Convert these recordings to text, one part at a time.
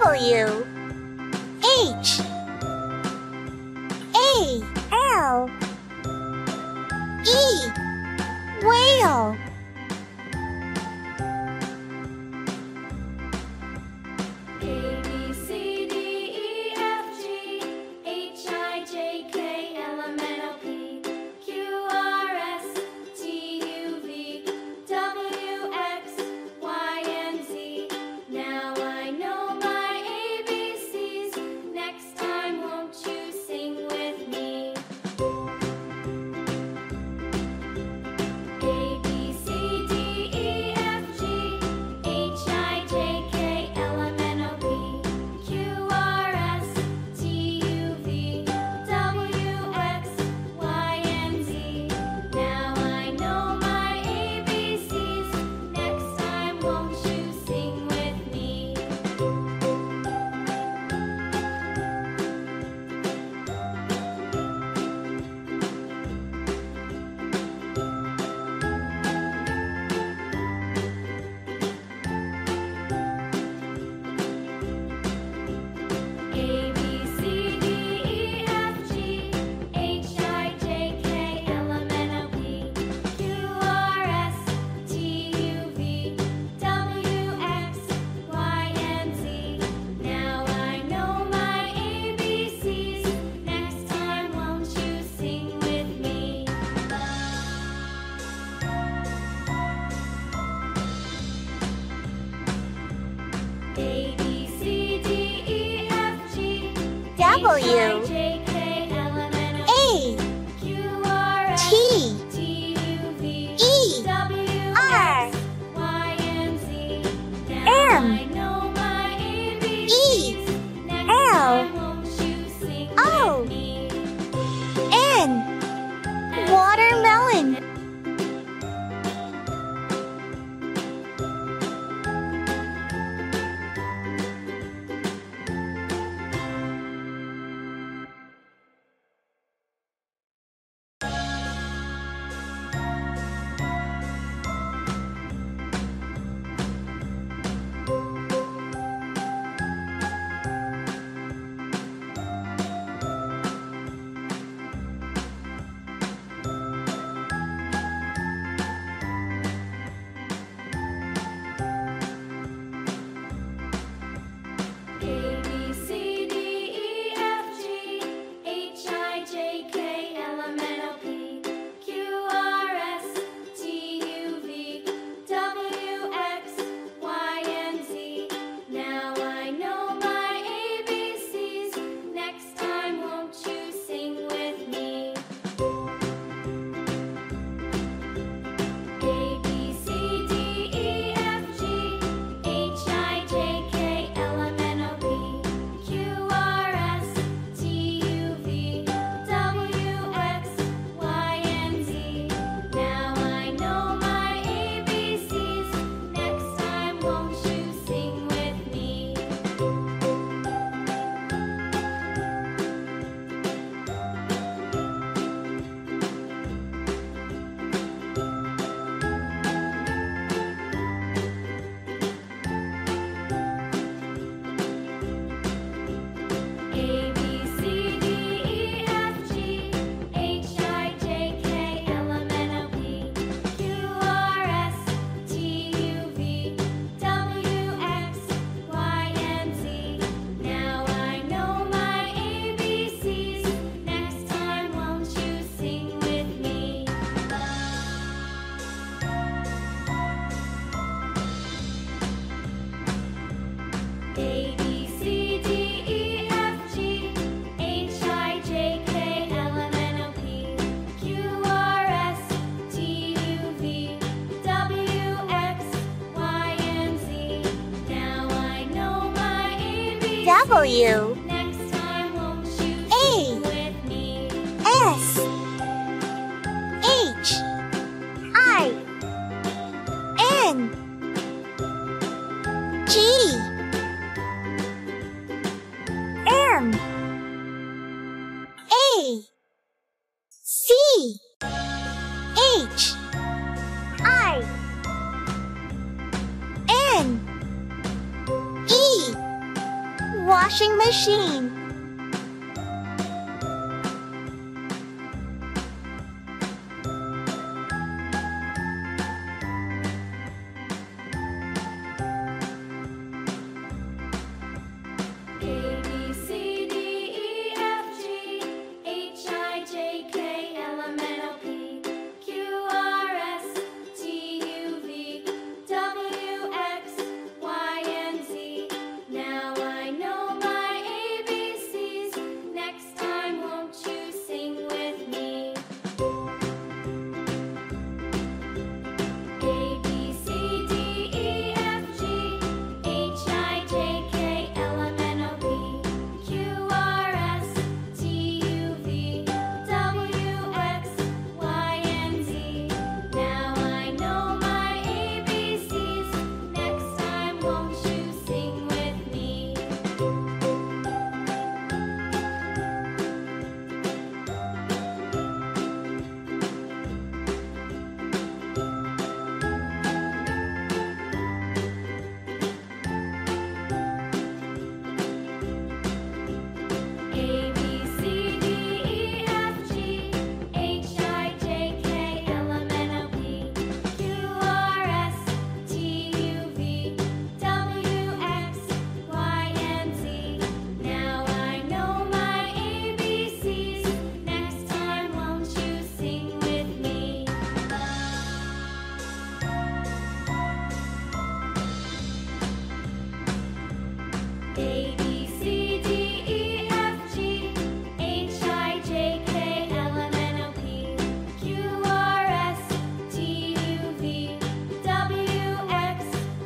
W H A L E whale. A B C D E F G H I J K L M N O P Q R S T U V W X Y and Z. Now I know my ABCs. Next time, won't you sing with me? A B C D E F G H I J K L M N O P Q R S T U V W X Y and Z. Now I know my ABCs. Next time, won't you sing with me? A B C D E F G H I J K L M N O P Q R S T U V W X Y and Z. Now I know my ABCs. Next time, won't you sing with me? A B C D E F G W J K L M N O A Q R S T T U V E W R X Y and Z. Now M I know my E ABCs. Next L time, won't you sing O with me? N watermelon. A B C D E F G H I J K L M N O P Q R S T U V W X Y and Z. Now I know my ABCs. Next time, won't you sing with me? A B C D E F G H I J K L M N O P Q R S T U V W X Y and Z. Now I know my ABCs. Next time, won't you sing with me? A B C D E F G H I J K L M N O P Q R S T U V W X Y and Z. Now I know my ABCs. Next time, won't you sing with me? A B C D E F G H I J K L M N O P Q R S T U V W X Y and Z. Now I know my ABCs. W Next time, won't you A sing with me? S H I N G M A C H I N E washing machine. A B C D E F G H I J K L M N O P Q R S T U V W X Y and Z. Now I know my ABCs. Next time, won't you sing with me? A B C D E F G H I J K L M N O P Q R S T U V W X Y and Z. Now I know my ABCs. Next time, won't you sing with me? A B C D E F G H I J K L M N O P Q R S T U V W X Y and Z. Now I know my ABCs. Next time, won't you sing with me? A B C D E F G H I J K L M N O P Q R S T U V W X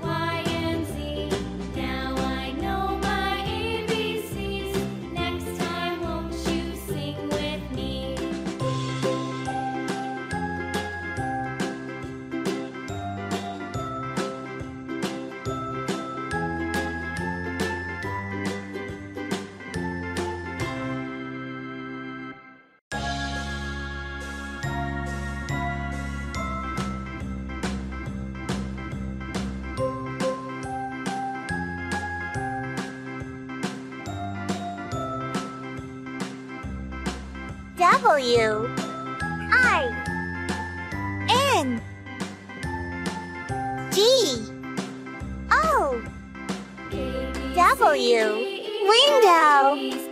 Y and Z. Now I know my ABCs. Next time, won't you sing with me? W I N D O W window.